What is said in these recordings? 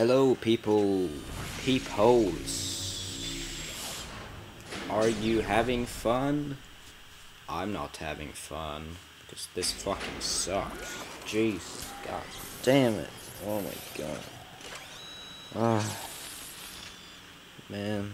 Hello people, peepholes. Are you having fun? I'm not having fun, because this fucking sucks. Jeez, god damn it. Oh my god. Ah, man.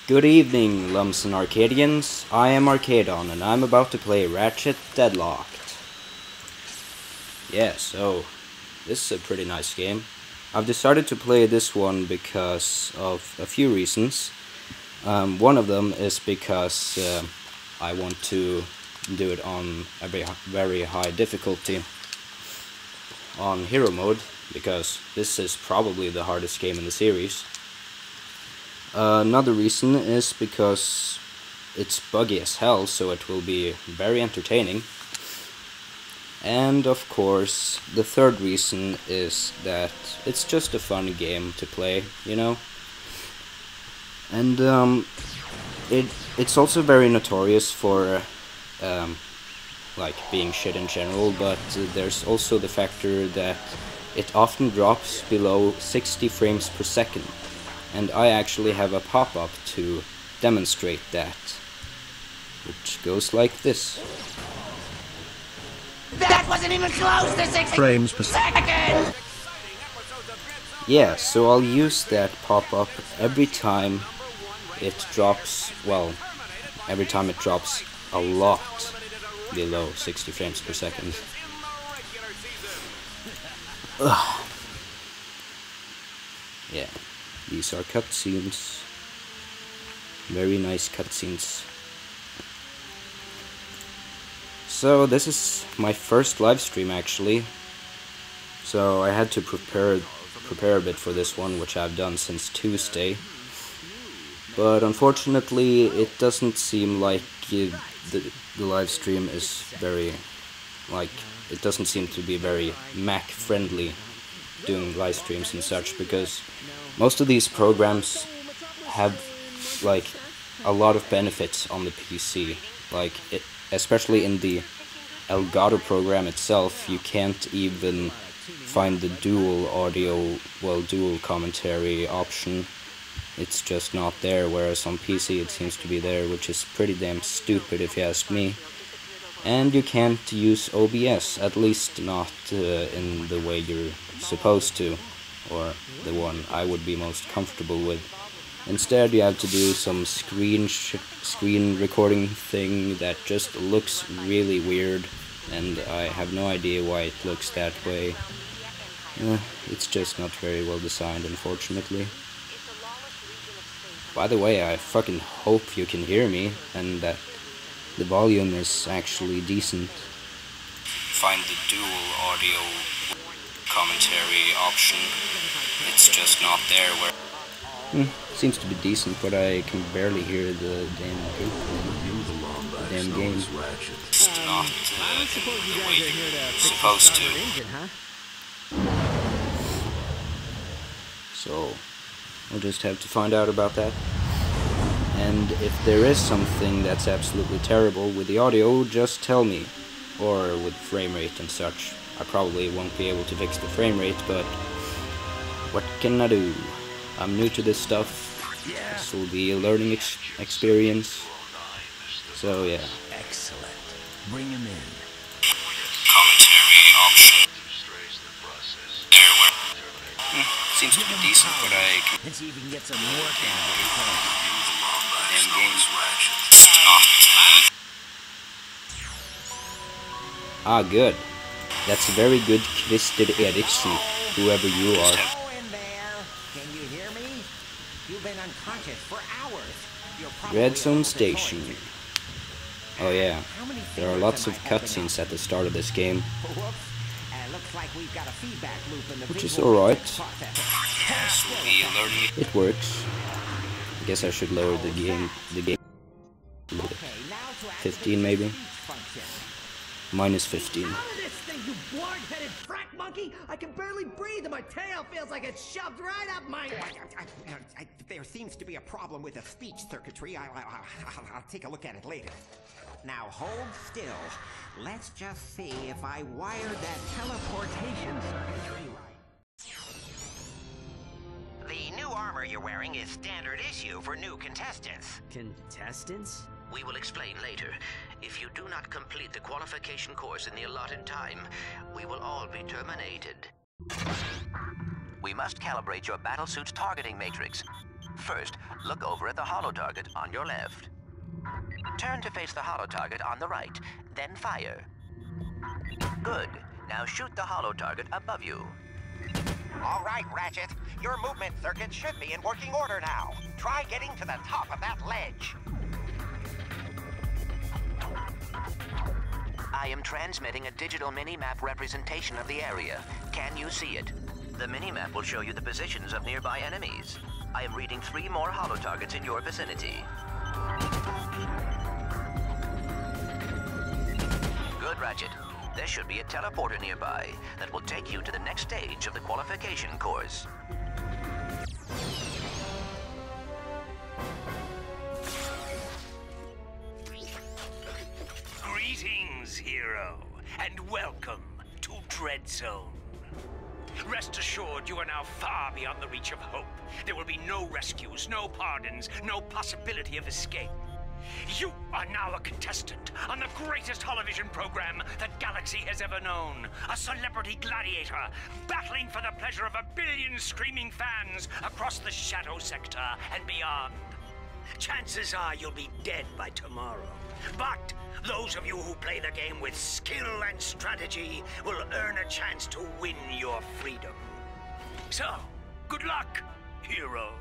Good evening, Lumps and Arcadians. I am Arcadon, and I'm about to play Ratchet Deadlocked. Yeah, so, this is a pretty nice game. I've decided to play this one because of a few reasons. One of them is because I want to do it on a very high difficulty on hero mode, because this is probably the hardest game in the series. Another reason is because it's buggy as hell, so it will be very entertaining. And of course, the third reason is that it's just a fun game to play, you know? And it's also very notorious for like being shit in general, but there's also the factor that it often drops below 60 frames per second. And I actually have a pop-up to demonstrate that, which goes like this. That wasn't even close to 60 frames per second! Yeah, so I'll use that pop-up every time it drops, well, every time it drops a lot below 60 frames per second. Ugh. Yeah, these are cutscenes. Very nice cutscenes. So this is my first live stream actually. So I had to prepare a bit for this one, which I've done since Tuesday. But unfortunately, it doesn't seem like the live stream is very, like, it doesn't seem to be very Mac friendly doing live streams and such, because most of these programs have like a lot of benefits on the PC. Like, especially in the Elgato program itself, you can't even find the dual audio, well, dual commentary option. It's just not there, whereas on PC it seems to be there, which is pretty damn stupid if you ask me. And you can't use OBS, at least not in the way you're supposed to, or the one I would be most comfortable with. Instead, you have to do some screen recording thing that just looks really weird, and I have no idea why it looks that way. It's just not very well designed, unfortunately. By the way, I fucking hope you can hear me, and that the volume is actually decent. Find the dual audio commentary option. It's just not there where... seems to be decent, but I can barely hear the damn game. It's not the way you're supposed to. So, we'll just have to find out about that. And if there is something that's absolutely terrible with the audio, just tell me. Or with frame rate and such. I probably won't be able to fix the frame rate, but what can I do? I'm new to this stuff. This will be a learning experience. So yeah. Excellent. Bring him in. Commentary option. There were. Seems to be decent, but I can... Let's see if we can get some work out of it. Damn games. Ah, good. That's a very good Christer Eriksson, whoever you are. Go in there. Can you hear me? You've been unconscious for hours. Red Zone Station. Oh yeah, there are lots of cutscenes at the start of this game, which is alright. It works. I guess I should lower the game a little bit. 15 maybe? Minus 15. You blard-headed frack monkey! I can barely breathe and my tail feels like it's shoved right up my... There seems to be a problem with the speech circuitry. I'll take a look at it later. Now hold still. Let's just see if I wired that teleportation circuitry right. The new armor you're wearing is standard issue for new contestants. Contestants? We will explain later. If you do not complete the qualification course in the allotted time, we will all be terminated. We must calibrate your battlesuit's targeting matrix. First, look over at the holo target on your left. Turn to face the holo target on the right, then fire. Good. Now shoot the holo target above you. All right, Ratchet. Your movement circuit should be in working order now. Try getting to the top of that ledge. I am transmitting a digital mini-map representation of the area. Can you see it? The mini-map will show you the positions of nearby enemies. I am reading 3 more holo targets in your vicinity. Good, Ratchet. There should be a teleporter nearby that will take you to the next stage of the qualification course. Greetings, hero, and welcome to Dread Zone. Rest assured, you are now far beyond the reach of hope. There will be no rescues, no pardons, no possibility of escape. You are now a contestant on the greatest holovision program that Galaxy has ever known. A celebrity gladiator, battling for the pleasure of 1 billion screaming fans across the Shadow Sector and beyond. chances are you'll be dead by tomorrow. But those of you who play the game with skill and strategy will earn a chance to win your freedom. So, good luck, hero.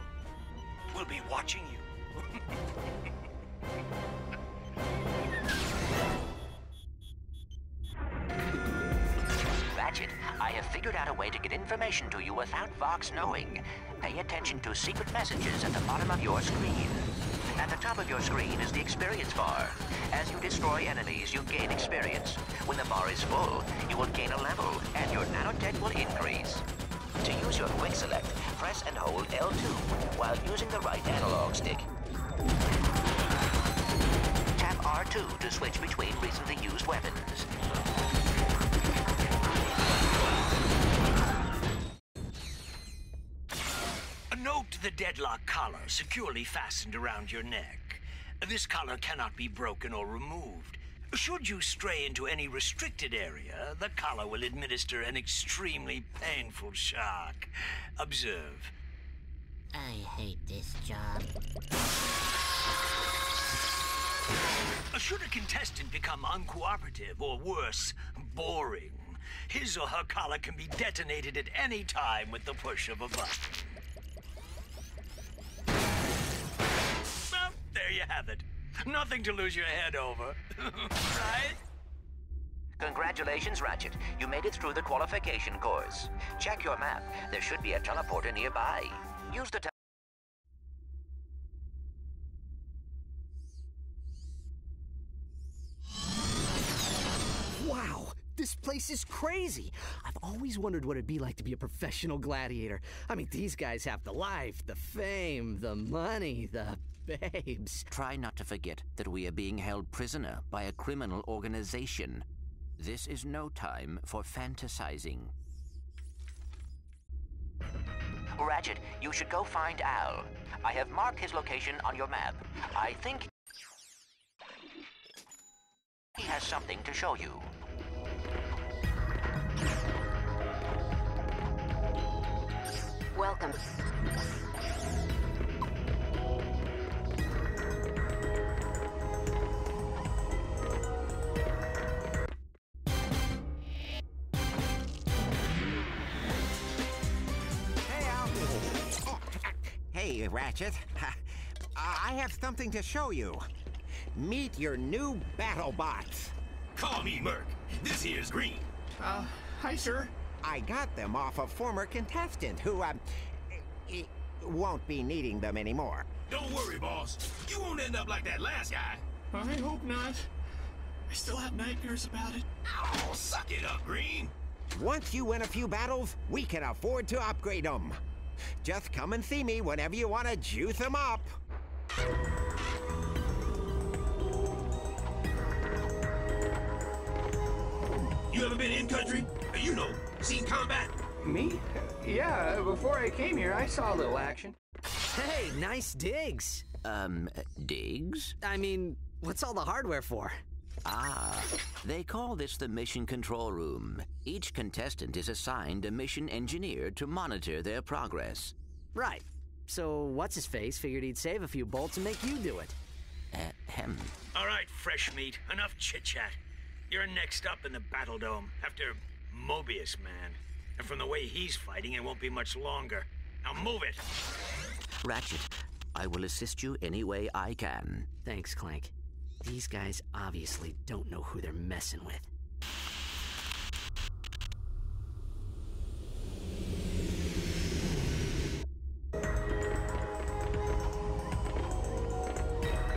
We'll be watching you. Ratchet, I have figured out a way to get information to you without Vox knowing. Pay attention to secret messages at the bottom of your screen. At the top of your screen is the experience bar. As you destroy enemies, you gain experience. When the bar is full, you will gain a level, and your nanotech will increase. To use your quick select, press and hold L2 while using the right analog stick. Tap R2 to switch between recently used weapons. Note the deadlock collar securely fastened around your neck. This collar cannot be broken or removed. Should you stray into any restricted area, the collar will administer an extremely painful shock. Observe. I hate this job. Should a contestant become uncooperative or worse, boring, his or her collar can be detonated at any time with the push of a button. Well, there you have it. Nothing to lose your head over, right? Congratulations, Ratchet. You made it through the qualification course. Check your map. There should be a teleporter nearby. Use the Wow, this place is crazy. I've always wondered what it'd be like to be a professional gladiator. I mean, these guys have the life, the fame, the money, the babes. Try not to forget that we are being held prisoner by a criminal organization. This is no time for fantasizing. Ratchet, you should go find Al. I have marked his location on your map. I think he has something to show you. Welcome. Hey, Ratchet. I have something to show you. Meet your new battle bots. Call me Merc. This here's Green. Hi, sir. I got them off a former contestant who, won't be needing them anymore. Don't worry, boss. You won't end up like that last guy. I hope not. I still have nightmares about it. Oh, suck it up, Green. Once you win a few battles, we can afford to upgrade them. Just come and see me whenever you want to juice them up. You ever been in country? You know, seen combat? Me? Yeah, before I came here, I saw a little action. Hey, nice digs. Digs? I mean, what's all the hardware for? Ah, they call this the mission control room. Each contestant is assigned a mission engineer to monitor their progress. Right. So what's-his-face figured he'd save a few bolts and make you do it. All right, fresh meat. Enough chit-chat. You're next up in the Battle Dome, after Mobius Man. And from the way he's fighting, it won't be much longer. Now move it! Ratchet, I will assist you any way I can. Thanks, Clank. These guys obviously don't know who they're messing with.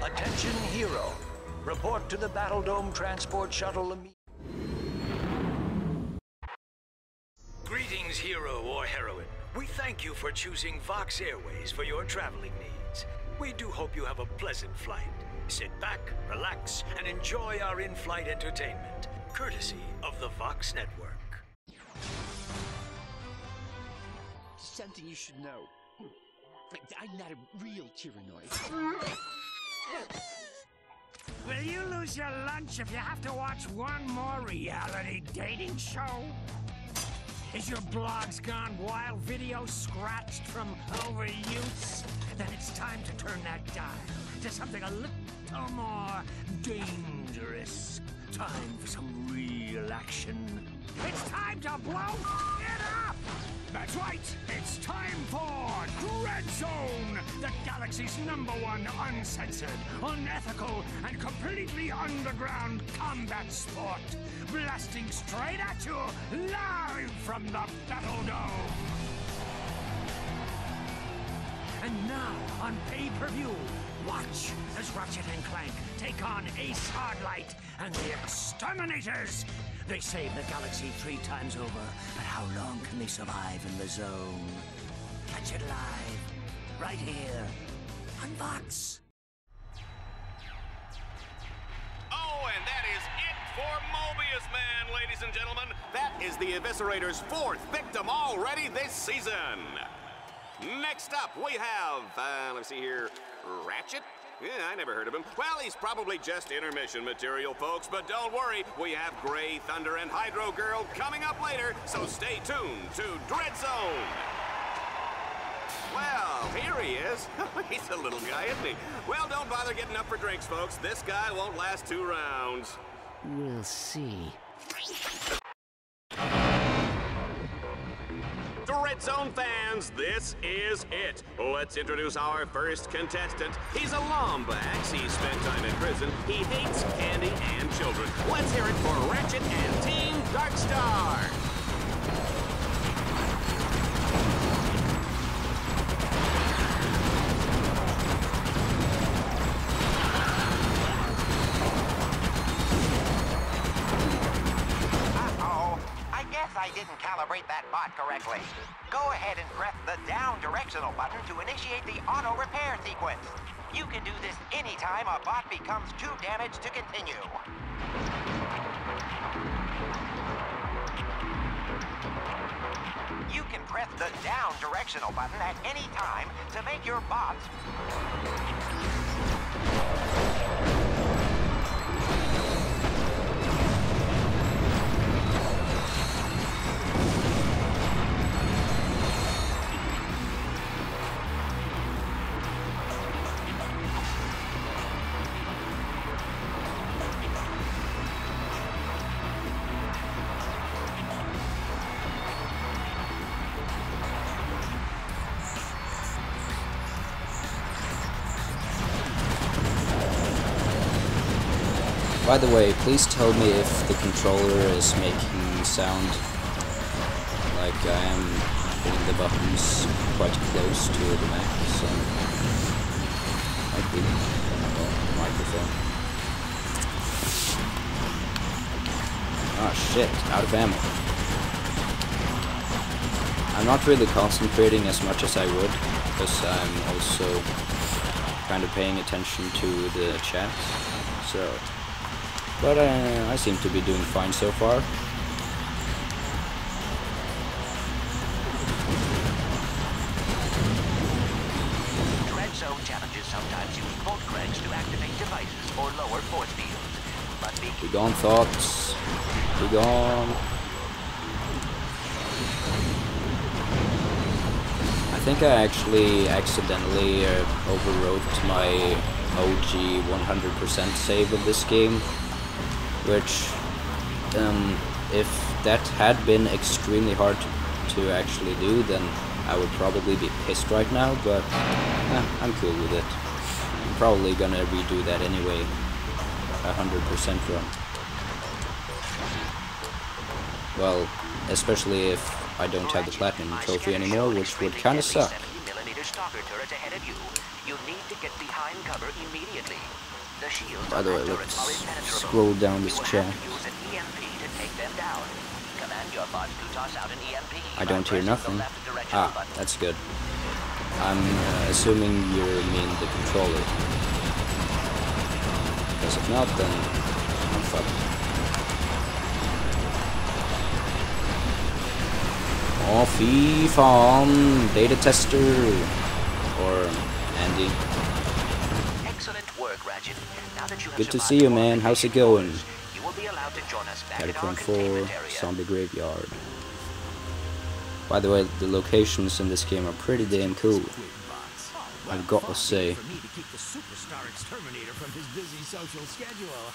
Attention, hero. Report to the Battle Dome Transport Shuttle immediately. Greetings, hero or heroine. We thank you for choosing Vox Airways for your traveling needs. We do hope you have a pleasant flight. Sit back, relax, and enjoy our in-flight entertainment, courtesy of the Vox Network. Something you should know. I'm not a real Tyrannoid. Will you lose your lunch if you have to watch one more reality dating show? Is your blogs gone wild? Video scratched from overuse? Then it's time to turn that dial to something a little more dangerous. Time for some real action. It's time to blow it up! That's right! It's time for Dread Zone! The galaxy's #1 uncensored, unethical, and completely underground combat sport! Blasting straight at you, live from the Battle Dome! And now, on pay-per-view, watch as Ratchet and Clank take on Ace Hardlight and the Exterminators! They saved the galaxy 3 times over, but how long can they survive in the zone? Catch it live, right here, on Vox. Oh, and that is it for Mobius Man, ladies and gentlemen. That is the Eviscerator's 4th victim already this season. Next up, we have, let's see here, Ratchet? Yeah, I never heard of him. Well, he's probably just intermission material, folks, but don't worry, we have Grey Thunder and Hydro Girl coming up later, so stay tuned to Dread Zone. Well, here he is. He's a little guy, isn't he? Well, don't bother getting up for drinks, folks. This guy won't last 2 rounds. We'll see. Dread Zone fans, this is it. Let's introduce our first contestant. He's a Lombax. He spent time in prison. He hates candy and children. Let's hear it for Ratchet and Team Darkstar. I didn't calibrate that bot correctly. Go ahead and press the down directional button to initiate the auto repair sequence. You can do this anytime a bot becomes too damaged to continue. You can press the down directional button at any time to make your bots By the way, please tell me if the controller is making sound. Like I am hitting the buttons quite close to the Mac, so might be microphone. Ah shit, out of ammo. I'm not really concentrating as much as I would, because I'm also kind of paying attention to the chat, so... But I seem to be doing fine so far. Dread Zone challenges sometimes use volt cranks to activate devices or lower force fields. But be gone, thoughts. Be gone. I think I actually accidentally overwrote my OG 100% save of this game. Which, if that had been extremely hard to actually do, then I would probably be pissed right now, but I'm cool with it. I'm probably gonna redo that anyway, 100% run. Well, especially if I don't have the Platinum Trophy anymore, which would kinda suck. You need to get behind cover immediately. By the way, let's scroll down this chat. I don't hear nothing. Ah, that's good. I'm assuming you mean the controller. Because if not, then I'm fucked. Oh, fy faen, beta tester. Or Andy. Good to see you, man. How's it going? Catacomb 4, Zombie Graveyard. By the way, the locations in this game are pretty damn cool, I've got to say. For me to keep the superstar exterminator from his busy social schedule.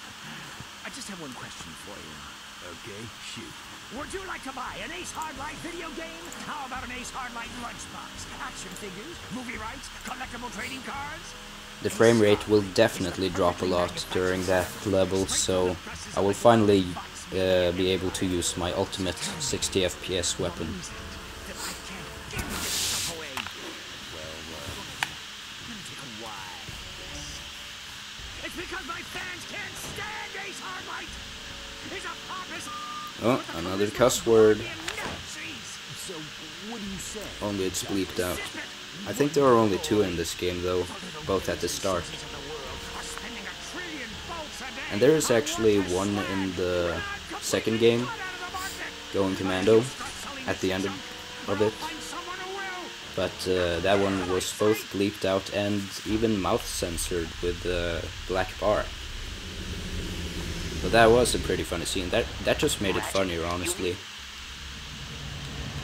I just have one question for you. Okay, shoot. Would you like to buy an Ace Hardlight video game? How about an Ace Hardlight lunchbox? Action figures, movie rights, collectible trading cards? The frame rate will definitely drop a lot during that level, so I will finally be able to use my ultimate 60 FPS weapon. It's because my fans can't stand Ace Hardlight. He's a pompous... Oh, another cuss word. So, what do you say? Only it's bleeped out. I think there are only 2 in this game though, both at the start. And there is actually one in the second game, Going Commando, at the end of it. But that one was both bleeped out and even mouth censored with the black bar. But that was a pretty funny scene. That just made it funnier, honestly.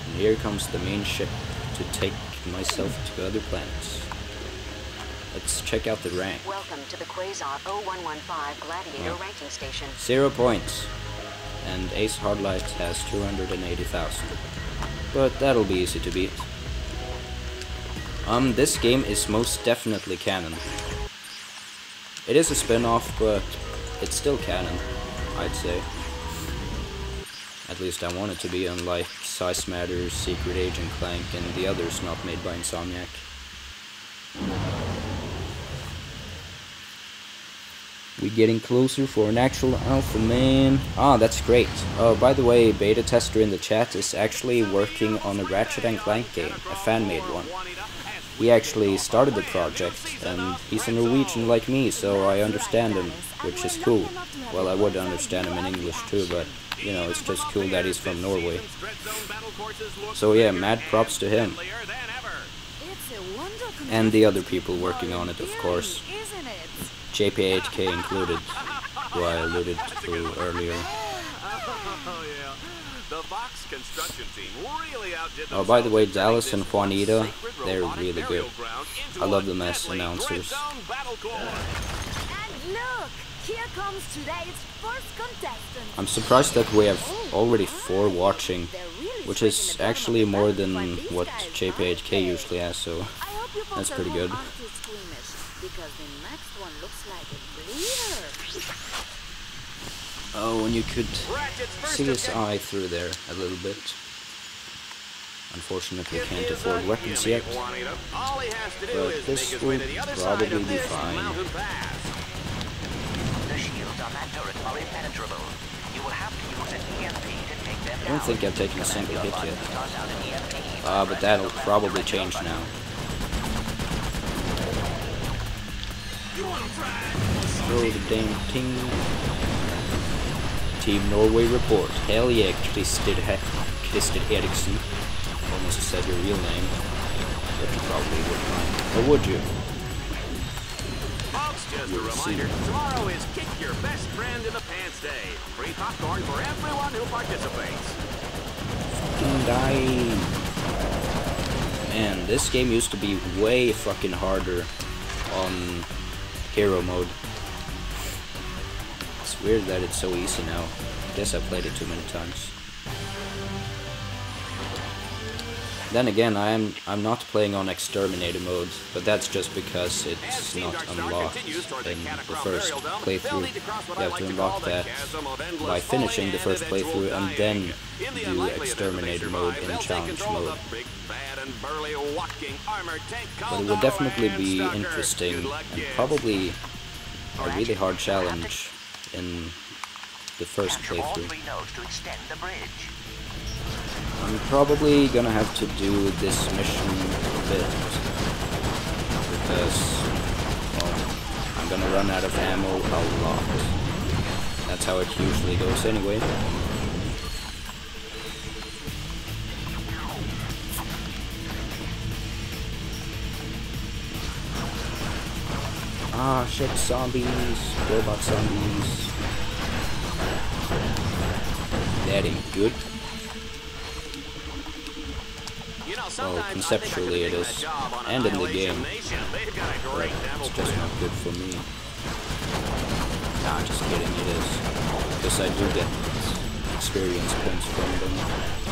And here comes the main ship to take myself to other planets. Let's check out the rank. Welcome to the Quasar 0115 Gladiator ranking station. 0 points. And Ace Hardlight has 280,000. But that'll be easy to beat. This game is most definitely canon. It is a spin-off, but it's still canon, I'd say. At least I want it to be, unlike Size Matters, Secret Agent Clank, and the others not made by Insomniac. We're getting closer for an actual alpha, man. Ah, that's great. Oh, by the way, beta tester in the chat is actually working on a Ratchet and Clank game, a fan-made one. He actually started the project, and he's a Norwegian like me, so I understand him, which is cool. Well, I would understand him in English too, but, you know, it's just cool that he's from Norway. So yeah, mad props to him. And the other people working on it, of course. JP8K included, who I alluded to earlier. Oh, by the way, Dallas and Juanita, they're really good. I love them as announcers. And look, here comes today's first contestant. I'm surprised that we have already 4 watching, which is actually more than what JP8K usually has, so that's pretty good. Because the next one looks like a bleeder. Oh, and you could see his eye through there a little bit. Unfortunately, can't afford weapons yet, but this will probably be fine. The shields on that turret are impenetrable. You will have to use an EMP to take them down. I don't think I've taken a single hit yet. But that'll probably change now. Throw the damn thing. Team Norway report. Hell yeah, Christer Eriksson. Almost said your real name. But you probably wouldn't mind. Or would you? Folks, just a reminder, tomorrow is Kick Your Best Friend in the Pants Day. Free popcorn for everyone who participates. Fucking die. Man, this game used to be way fucking harder on hero mode. It's weird that it's so easy now. I guess I've played it too many times. Then again, I'm not playing on exterminator mode, but that's just because it's not unlocked in the first playthrough. You have to unlock that by finishing the first playthrough and then do exterminator mode in challenge mode. But it would definitely be interesting and probably a really hard challenge in the first playthrough. I'm probably gonna have to do this mission a bit because, well, I'm gonna run out of ammo a lot. That's how it usually goes anyway. Ah, shit, zombies, robot zombies. That ain't good. Well, conceptually it is, and in the game, but it's just not good for me. Nah, just kidding, it is. Because I do get experience points from them,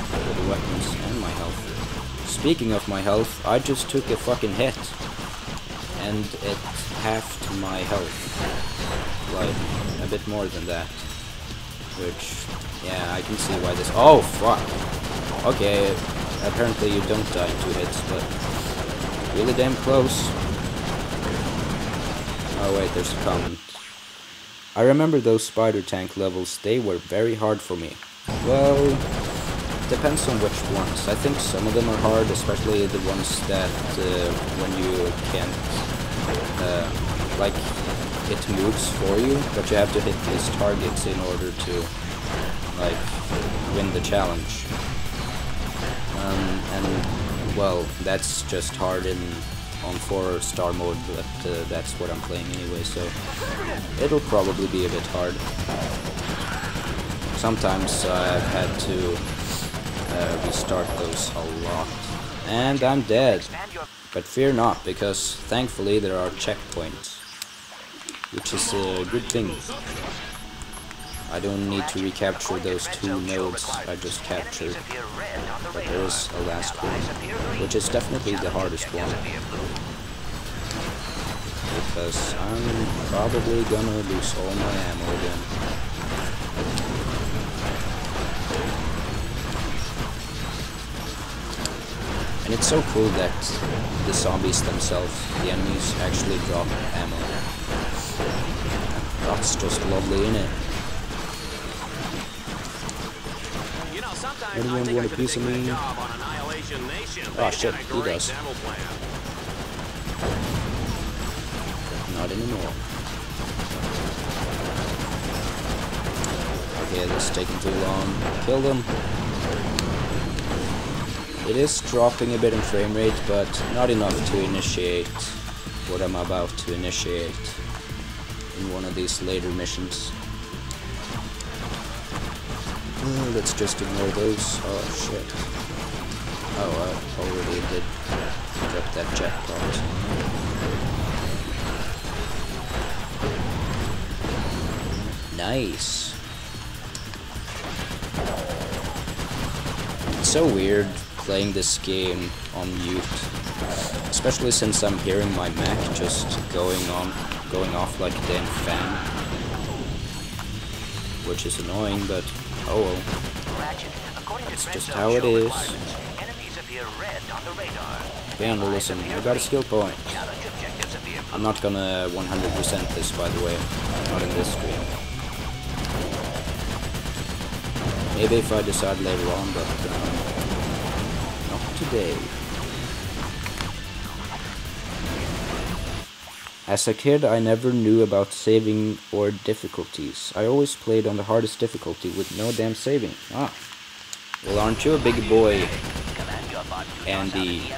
for the weapons and my health. Speaking of my health, I just took a fucking hit, and it halved my health. Like, a bit more than that. Which, yeah, I can see why this... Oh, fuck! Okay, apparently you don't die in 2 hits, but really damn close. Oh wait, there's a comment. I remember those spider tank levels, they were very hard for me. Well, depends on which ones. I think some of them are hard, especially the ones that when you can't, like, it moves for you, but you have to hit these targets in order to, like, win the challenge. And, well, that's just hard on 4-star mode, but that's what I'm playing anyway, so it'll probably be a bit hard. Sometimes I've had to restart those a lot. And I'm dead. But fear not, because thankfully there are checkpoints, which is a good thing. I don't need to recapture those 2 nodes I just captured, but there is a last one, which is definitely the hardest one, because I'm probably gonna lose all my ammo again. And it's so cool that the zombies themselves, the enemies, actually drop ammo. That's just lovely, innit? Anyone want a piece of me? Oh shit, he does. Not anymore. Okay, this is taking too long. Kill them. It is dropping a bit in frame rate, but not enough to initiate what I'm about to initiate in one of these later missions. Let's just ignore those. Oh shit. Oh, I already did drop that jackpot. Nice. It's so weird playing this game on mute, especially since I'm hearing my Mac just going off like a damn fan, which is annoying, but oh well. It's just how it is. Okay, now listen, I got a skill point. I'm not gonna 100% this, by the way, not in this stream. Maybe if I decide later on, but not today. As a kid, I never knew about saving or difficulties. I always played on the hardest difficulty with no damn saving. Ah. Well, aren't you a big boy, Andy?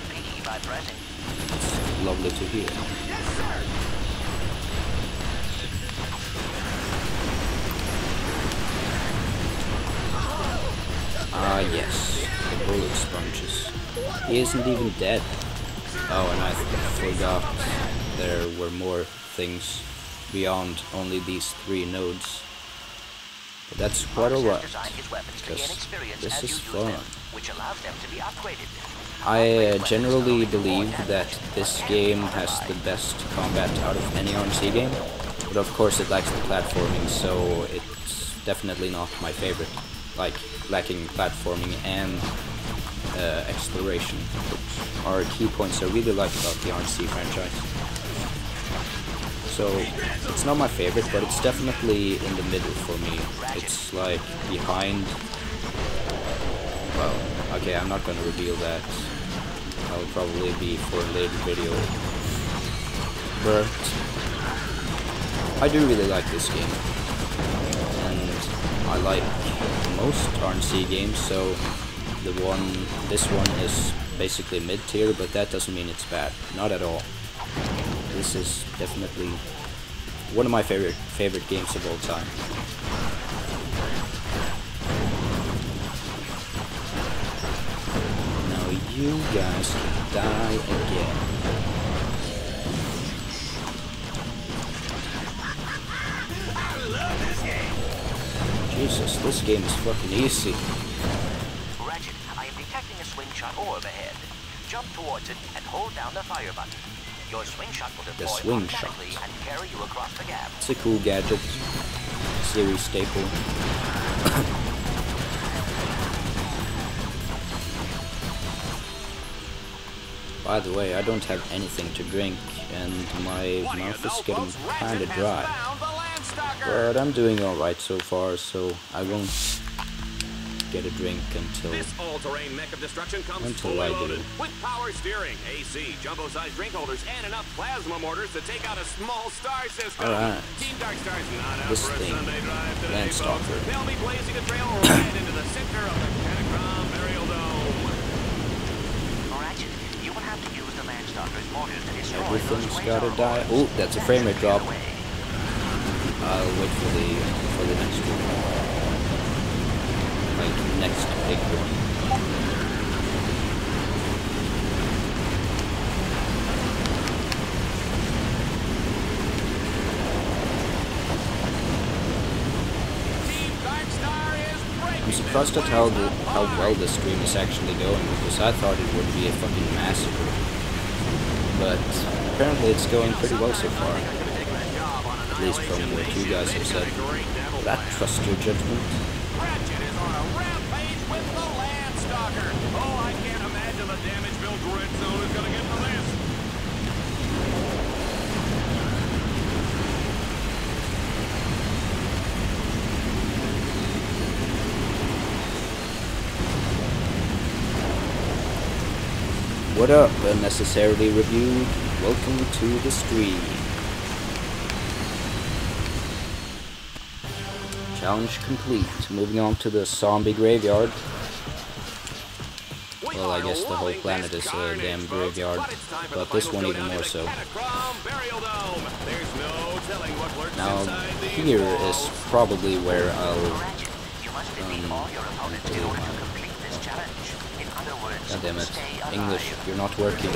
It's lovely to hear. Ah, yes. The bullet sponges. He isn't even dead. Oh, and I forgot there were more things beyond only these 3 nodes. But that's quite alright, because this is fun. I generally believe that this game has the best combat out of any RNC game, but of course it lacks the platforming, so it's definitely not my favorite. Like, lacking platforming and exploration, which are key points I really like about the RNC franchise. So, it's not my favorite, but it's definitely in the middle for me. It's like behind... Well, okay, I'm not gonna reveal that. That'll probably be for a later video. But I do really like this game. And I like most RNC games, so this one is basically mid-tier, but that doesn't mean it's bad. Not at all. This is definitely one of my favorite games of all time. Now You guys can die again. I love this game. Jesus, this game is fucking easy. Ratchet, I am detecting a swing shot overhead. Jump towards it and hold down the fire button. Your swing shot will deploy swing shot. automatically and carry you across the gap. It's a cool gadget. Series staple. By the way, I don't have anything to drink, and my mouth is getting kinda dry. But I'm doing alright so far, so I won't get a drink until This all-terrain mech of destruction comes Until fully I do. loaded with power steering, AC, jumbo-sized drink holders, and enough plasma mortars to take out a small star system. Alright. Team Dark Star's not out This for a thing, Sunday drive today, Landstalker. folks. They'll be blazing a trail right into the center of the Catacomb Burial Dome. Ratchet, you will have to use the Landstalker's mortars to destroy everything's those gotta quasar die. mortars. Oh, that's a frame rate drop. Away. I'll wait for the next one. Like, next big one. Team Dark Star is breaking. I'm surprised at how well this stream is actually going, because I thought it would be a fucking massacre. But apparently it's going pretty well so far. At least from what you guys have said. That trust your judgment. Ratchet is on a rampage with the Landstalker. Oh, I can't imagine the damage Bill Dread Zone is going to get from this. What up, unnecessarily reviewed? Welcome to the stream. Challenge complete. Moving on to the zombie graveyard. Well, I guess the whole planet is a damn graveyard, but this one even more so. Now, here is probably where I'll God damn it. English, you're not working.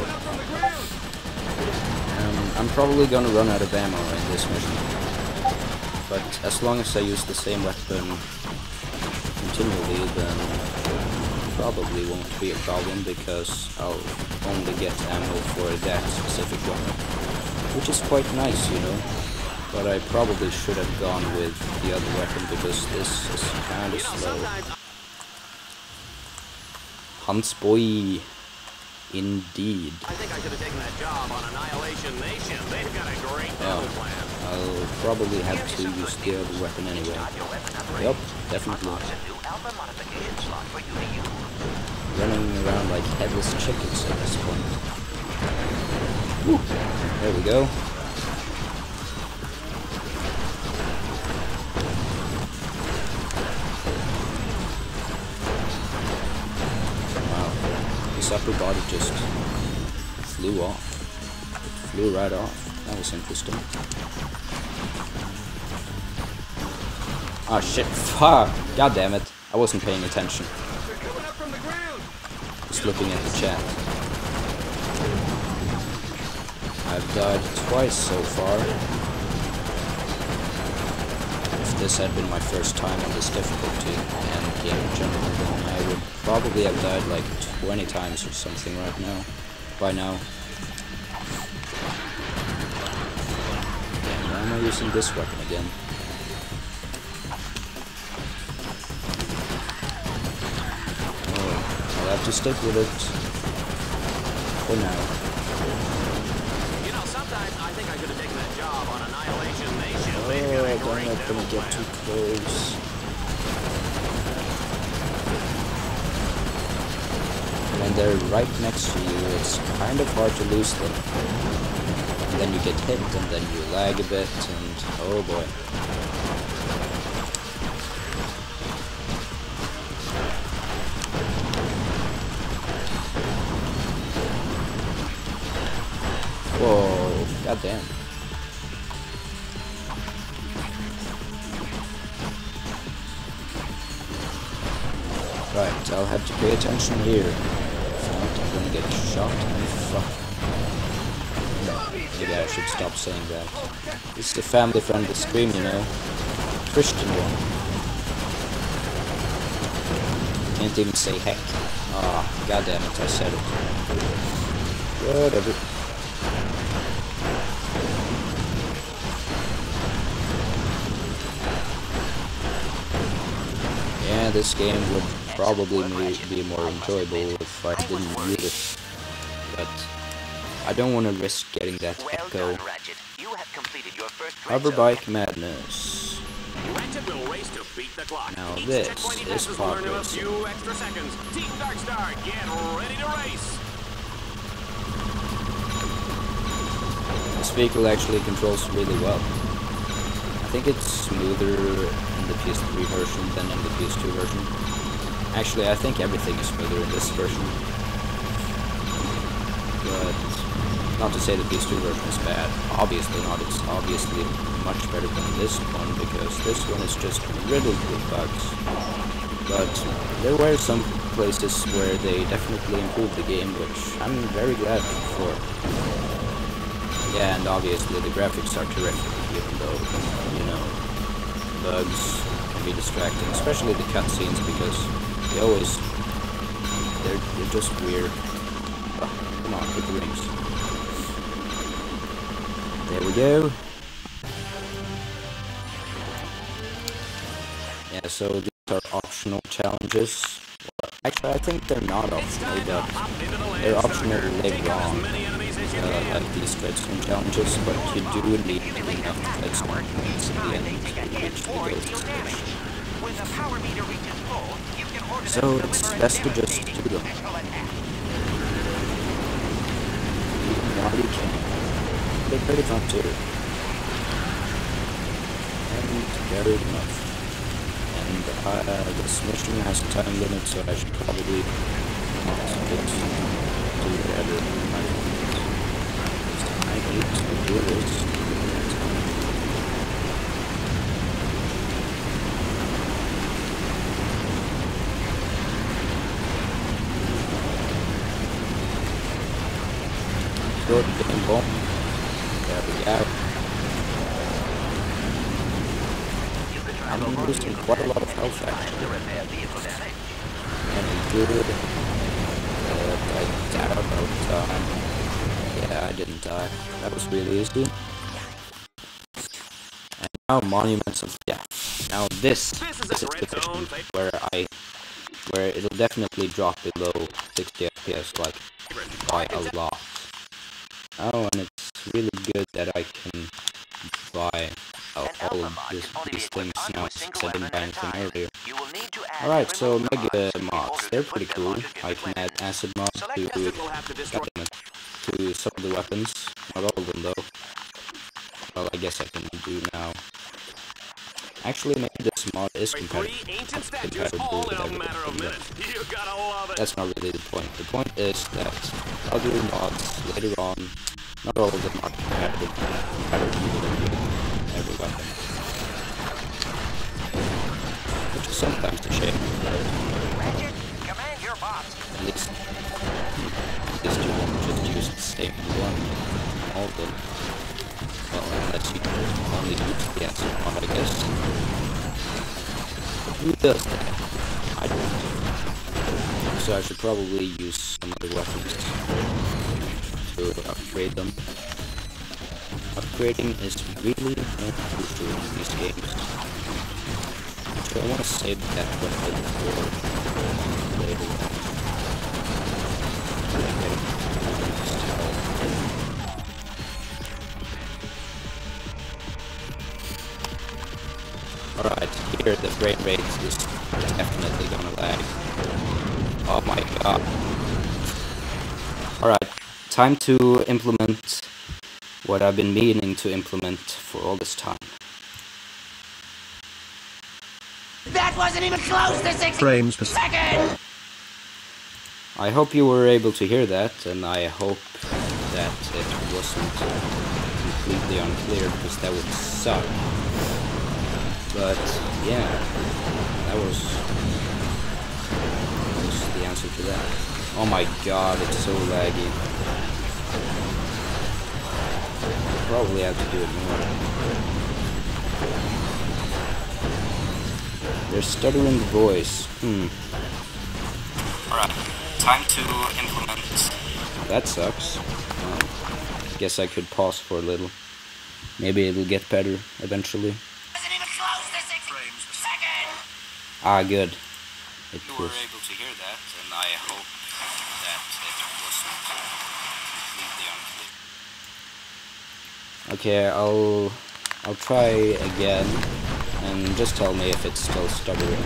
I'm probably gonna run out of ammo in this mission. But as long as I use the same weapon continually, then probably won't be a problem, because I'll only get ammo for that specific weapon. Which is quite nice, you know. But I probably should have gone with the other weapon, because this is kinda slow. Hans boy. Indeed. I think I should have taken that job on Annihilation Nation. They've got a great battle plan. I'll probably have to use the other weapon anyway. Yep, definitely. Running around like headless chickens at this point. Whew. There we go. His upper body just flew off. It flew right off. That was interesting. Oh shit, fuck! God damn it. I wasn't paying attention. Just looking at the chat. I've died twice so far. If this had been my first time on this difficulty and game in general, then I would probably have died like 20 times or something right now. By now. Damn, why am I using this weapon again? Oh, I'll have to stick with it for now. You know, sometimes I think I could have taken that job on Annihilation Nation. Oh, I'm not gonna get too close. When they're right next to you, it's kind of hard to lose them. And then you get hit, and then you lag a bit, and oh boy. Whoa, goddamn. Right, I'll have to pay attention here. If not, I'm gonna get shot. Fuck. Maybe I should stop saying that. This is a family-friendly stream, you know. Christian one. Can't even say heck. Ah, goddammit, I said it. Whatever. Yeah, this game would probably be more enjoyable if I didn't mute it. But I don't want to risk getting that echo. Hoverbike madness. Ratchet will race to beat the clock. Now Each this checkpoint he is passes will earn him a progress. few extra seconds. Team Darkstar, get ready to race. This vehicle actually controls really well. I think it's smoother in the PS3 version than in the PS2 version. Actually, I think everything is smoother in this version. But not to say the PS2 version is bad. Obviously not. It's obviously much better than this one, because this one is just riddled with bugs. But there were some places where they definitely improved the game, which I'm very glad for. Yeah, and obviously the graphics are terrific, even though, you know, bugs can be distracting, especially the cutscenes, because they're just weird. Oh, come on, hit the rings. There we go. Yeah, so these are optional challenges. Well, actually, I think they're not optional, but they're optional later on. Like these Dreadstone challenges, but you do need enough Dreadstone points in the end to reach the gold stage. So it's best to just do them. While you can. They're pretty fun too. And very enough. And this mission has a time limit, so I should probably not get too better. I need to do this. Good, bing bong. There we go. I'm losing quite a lot of health actually. And good. I died about time. Yeah, I didn't die. That was really easy. And now Monuments of Death. Now this is the mission where it'll definitely drop below 60 FPS, like by a lot. Oh, and it's really good that I can buy all of these things now since I didn't buy anything earlier. Alright, so Mega mods, they're pretty cool. I can add acid mods to some of the weapons. Not all of them though. Well, I guess I can do now. Actually, maybe this mod is compatible with everything. That's not really the point. The point is that other mods later on, not all of them are compatible with every weapon. Which is sometimes a shame. Ratchet, command your bots. At least you won't just use the same one all of them. Well, unless you only use the acid mod, I guess. But who does that? I don't. So I should probably use some other weapons to upgrade them. Upgrading is really crucial in these games. So I want to save that weapon for later on. Alright, here the frame rate is definitely gonna lag. Oh my god. Alright, time to implement what I've been meaning to implement for all this time. That wasn't even close to 60 frames per second! I hope you were able to hear that, and I hope that it wasn't completely unclear, because that would suck. But yeah, that was the answer to that. Oh my god, it's so laggy. Probably have to do it more. They're stuttering the voice. Alright, time to implement. That sucks. Guess I could pause for a little. Maybe it'll get better eventually. Doesn't even close to 6 frames per second! Ah, good. It You were able to hear that, and I hope that it wasn't completely unclear. Okay, I'll try again, and just tell me if it's still stuttering.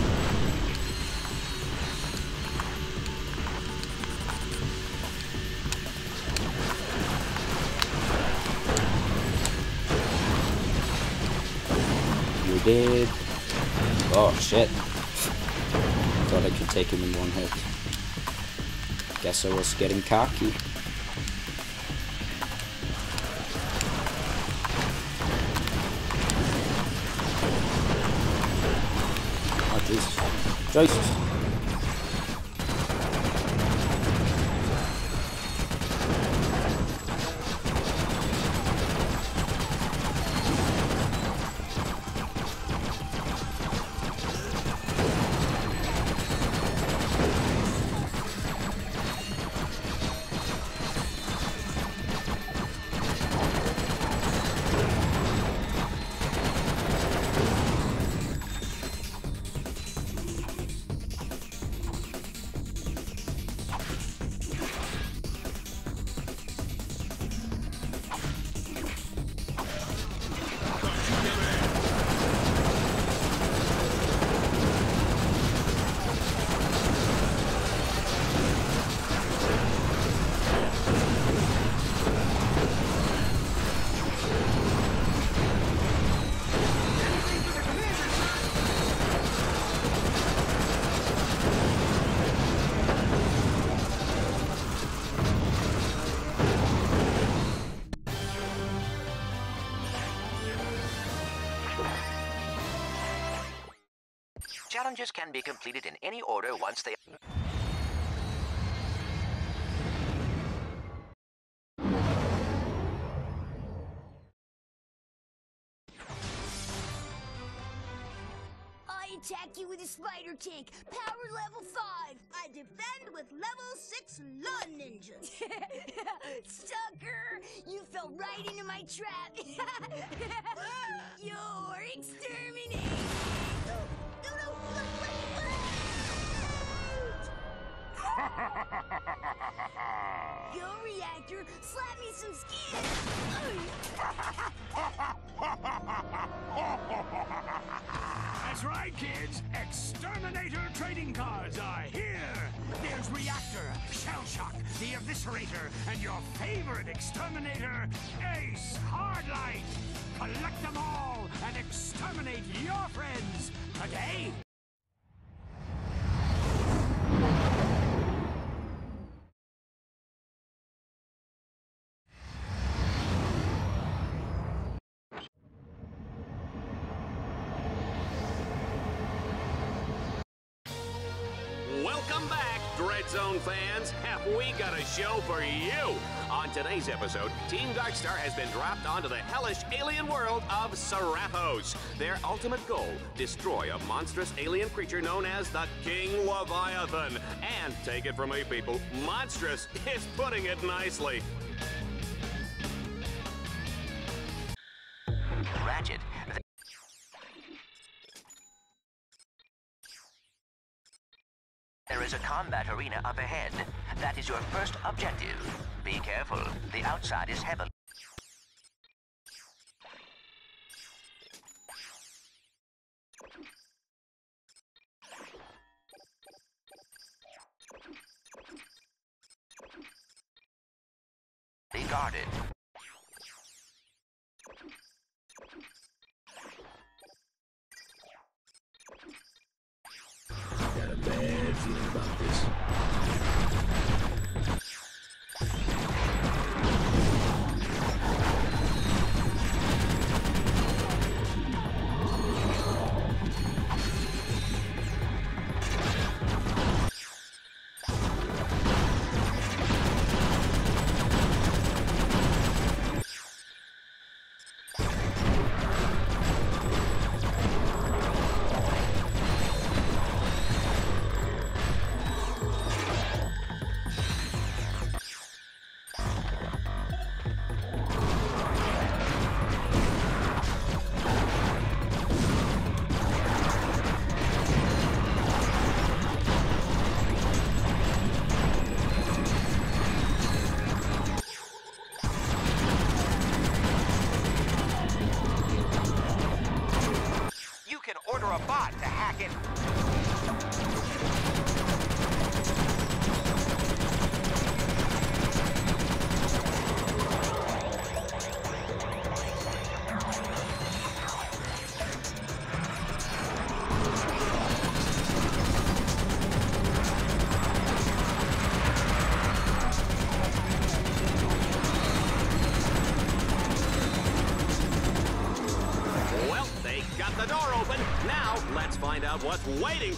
You did. Oh shit. Thought I could take him in one hit. Guess I was getting cocky. Oh Jesus. Jesus. Challenges can be completed in any order once they... I attack you with a spider tank, power level 5. I defend with level 6 lawn ninjas. Sucker! You fell right into my trap. You're exterminated. Yo, reactor, slap me some skin. That's right, kids. Exterminator trading cards are here. There's Reactor, Shell Shock, the Eviscerator, and your favorite exterminator, Ace Hardlight. Collect them all and exterminate your friends today. Welcome back, Dread Zone fans. Have we got a show for you? On today's episode, Team Darkstar has been dropped onto the hellish alien world of Serapos. Their ultimate goal, destroy a monstrous alien creature known as the King Leviathan. And take it from me, people, monstrous is putting it nicely. Ratchet. There is a combat arena up ahead. That is your first objective. Be careful. The outside is heavily... guarded. Got a bad feeling about this. a bot to hack it. Well, they got the door open. Now, let's find out what's waiting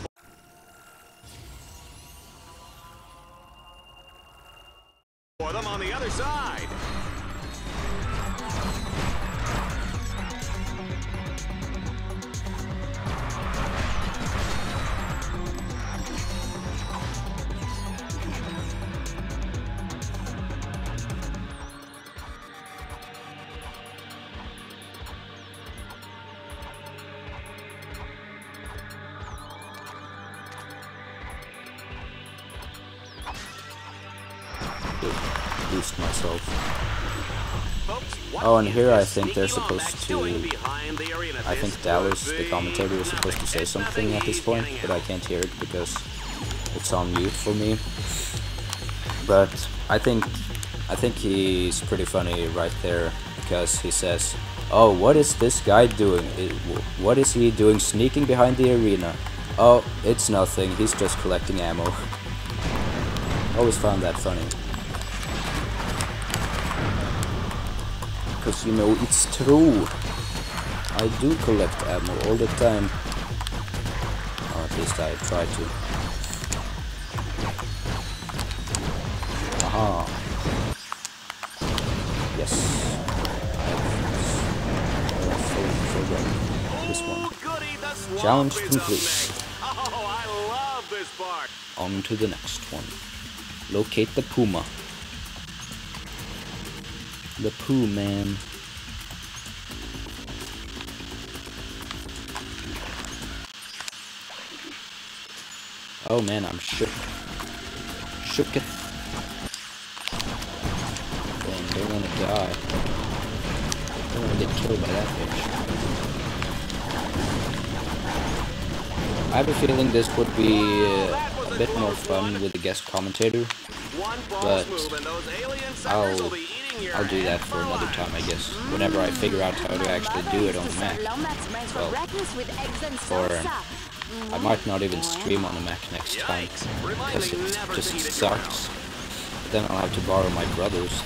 for them on the other side. Boost myself. Oh, and here I think they're supposed to... I think Dallas, the commentator, is supposed to say something at this point, but I can't hear it because it's on mute for me. But I think he's pretty funny right there, because he says, "Oh, what is this guy doing? What is he doing sneaking behind the arena? Oh, it's nothing, he's just collecting ammo." Always found that funny. Because, you know, it's true. I do collect ammo all the time. Or at least I try to. Aha. Yes. This one. Challenge complete. Oh, I love this part. On to the next one. Locate the Puma. The Poo Man. Oh man, I'm shook. Shook it. Dang, don't wanna die. Don't wanna get killed by that bitch. I have a feeling this would be a bit more fun with a guest commentator, but I'll do that for another time, I guess. Whenever I figure out how to actually do it on the Mac. Well, or I might not even stream on the Mac next time, because it just sucks. But then I'll have to borrow my brother's,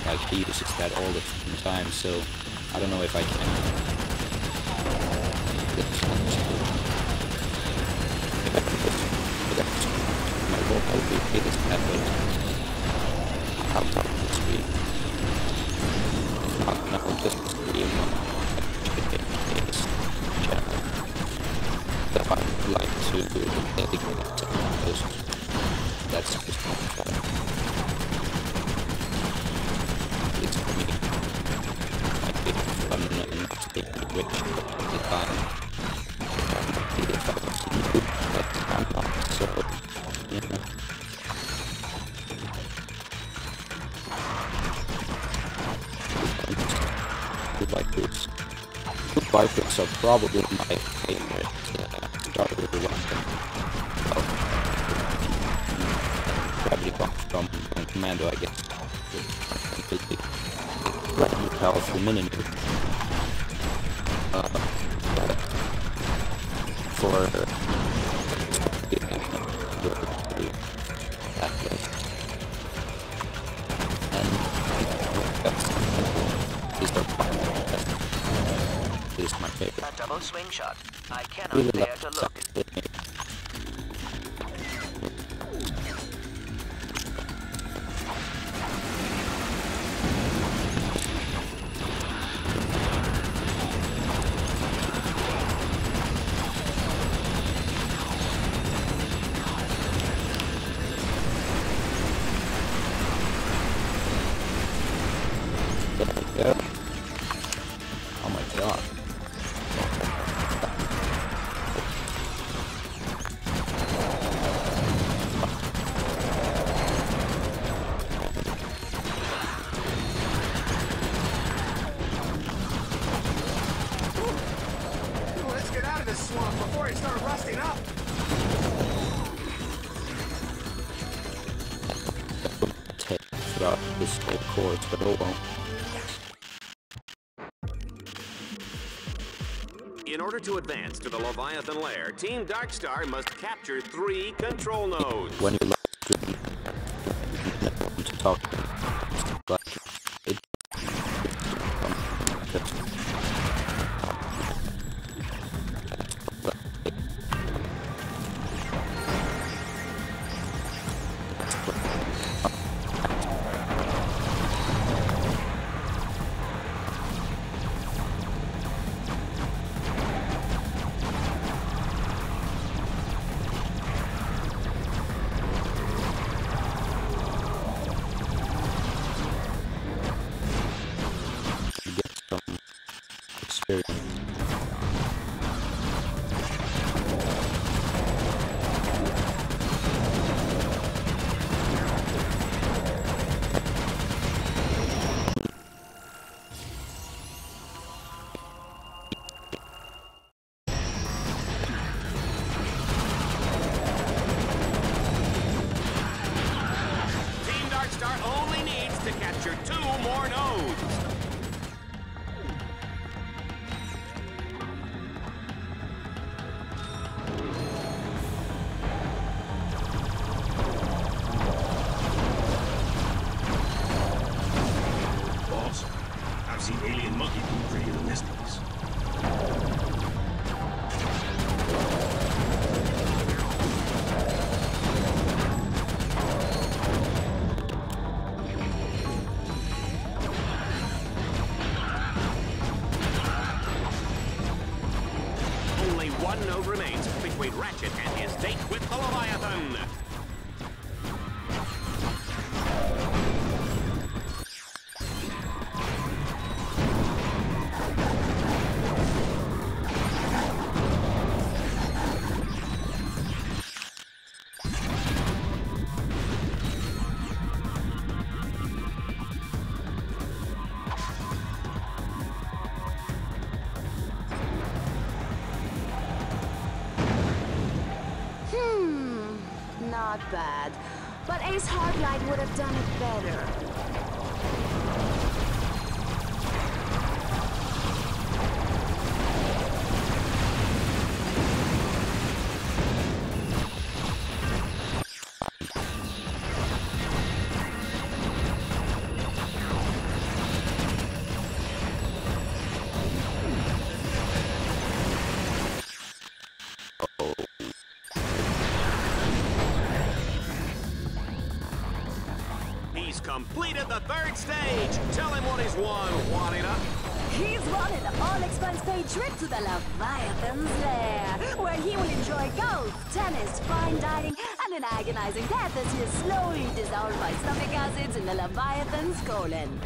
and he uses that all the time, so I don't know if I can. I'll talk this week. Not just stream channel that I would like to dedicate to post. That's just not fun. It's for me. I think fun and not being rich at the time. If I was new, but I'm not, so you know. Goodbye books are probably my favorite starter weapon. Well, gravity bomb from Commando, I guess. Completely brand new powerful mini nuke. For that place. And is my favorite. A double swing shot. I cannot Really bear to look. There we go. Oh my god. it started rusting up. Take throughout this whole course, but oh well. In order to advance to the Leviathan lair, Team Darkstar must capture 3 control nodes. When you live stream, to talk like it. One node remains between Ratchet and his date with the Leviathan. Not bad, but Ace Hardlight would have done it better. Completed the 3rd stage. Tell him what he's won, Juanita. He's won an all-expense-paid trip to the Leviathan's lair, where he will enjoy golf, tennis, fine dining, and an agonizing death as he is slowly dissolved by stomach acids in the Leviathan's colon.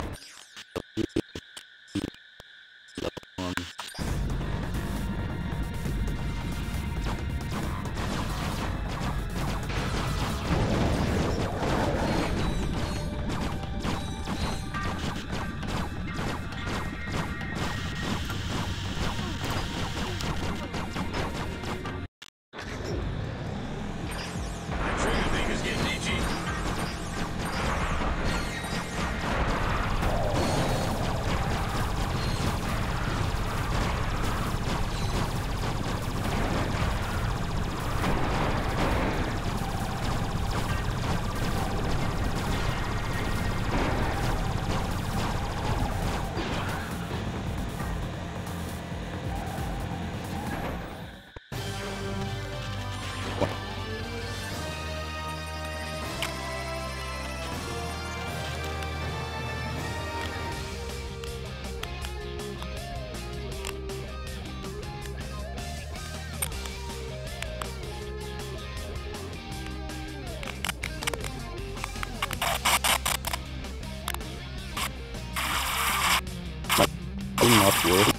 Not worth.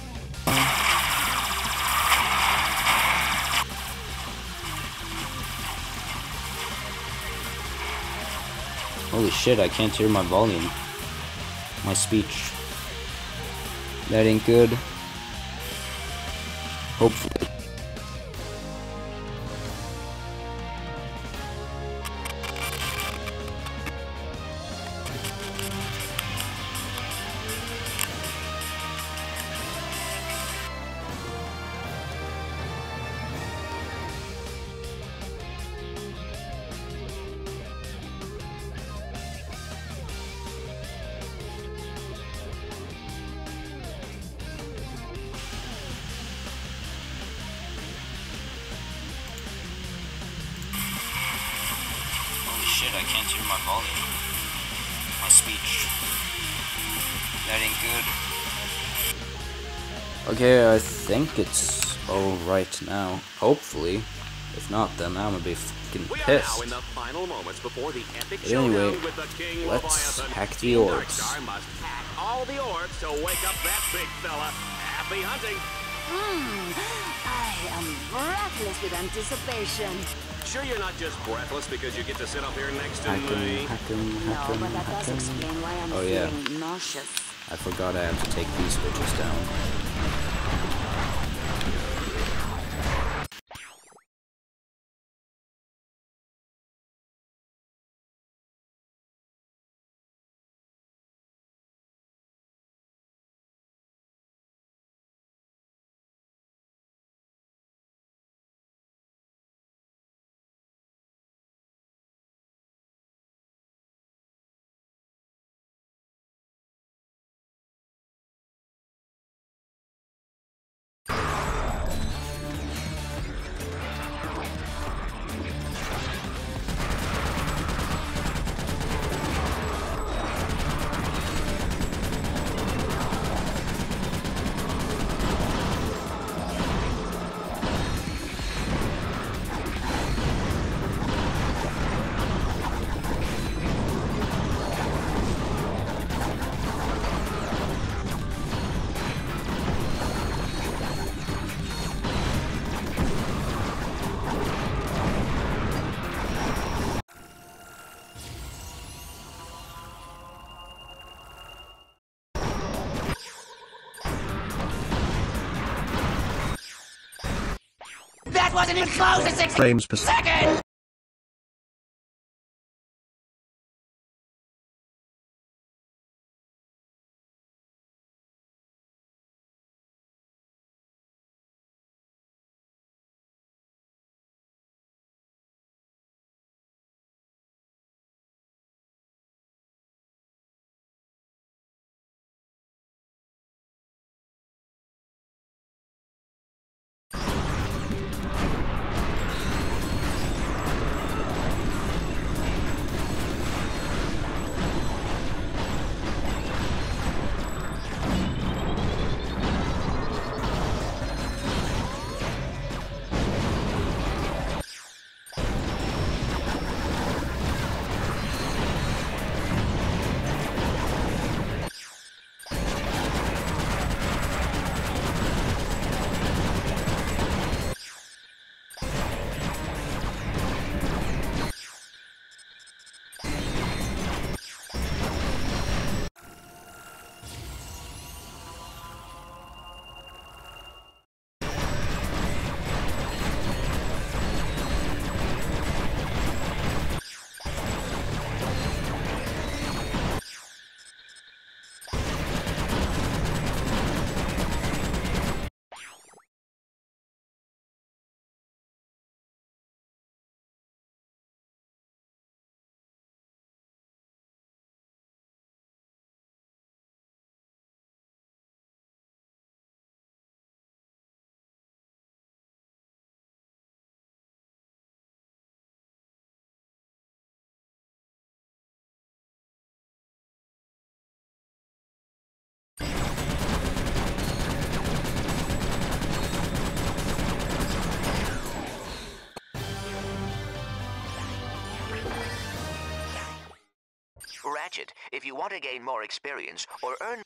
Holy shit, I can't hear my volume. My speech. That ain't good. Hopefully. can't hear my volume. My speech. That ain't good. Okay, I think it's alright now. Hopefully. If not, then I'm gonna be fucking We are pissed. now in the final moments before the epic But anyway, showdown with the King let's Leviathan. hack the Team orbs. Darkstar must hack all the orbs to wake up that big fella. Happy hunting! I am breathless with anticipation. Sure you're not just breathless because you get to sit up here next to Hack 'em, me? hack 'em, hack No, 'em, but that hack does 'em. explain why I'm Oh yeah, feeling nauseous. I forgot I have to take these bitches down. That wasn't even close to 60 frames per second! Ratchet, if you want to gain more experience or earn...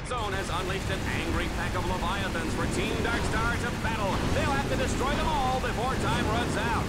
Zone has unleashed an angry pack of Leviathans for Team Darkstar to battle. They'll have to destroy them all before time runs out.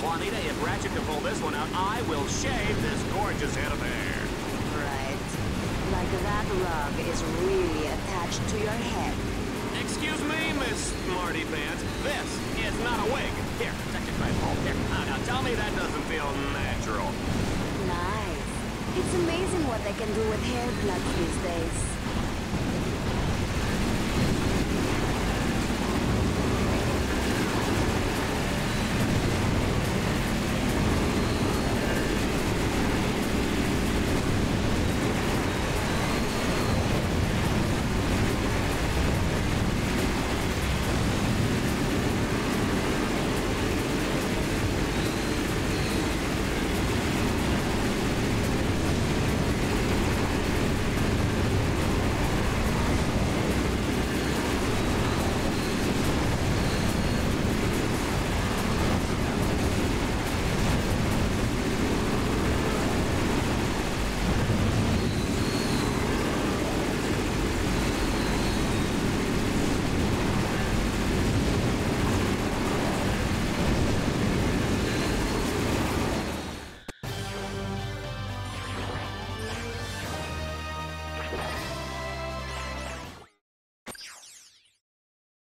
Juanita, if Ratchet can pull this one out, I will shave this gorgeous head of hair. Right. Like that rug is really attached to your head. Excuse me, Miss Smarty Pants. This is not a wig. Here, check your face. Oh, here. Now tell me that doesn't feel natural. Nice. It's amazing what they can do with hair plugs these days.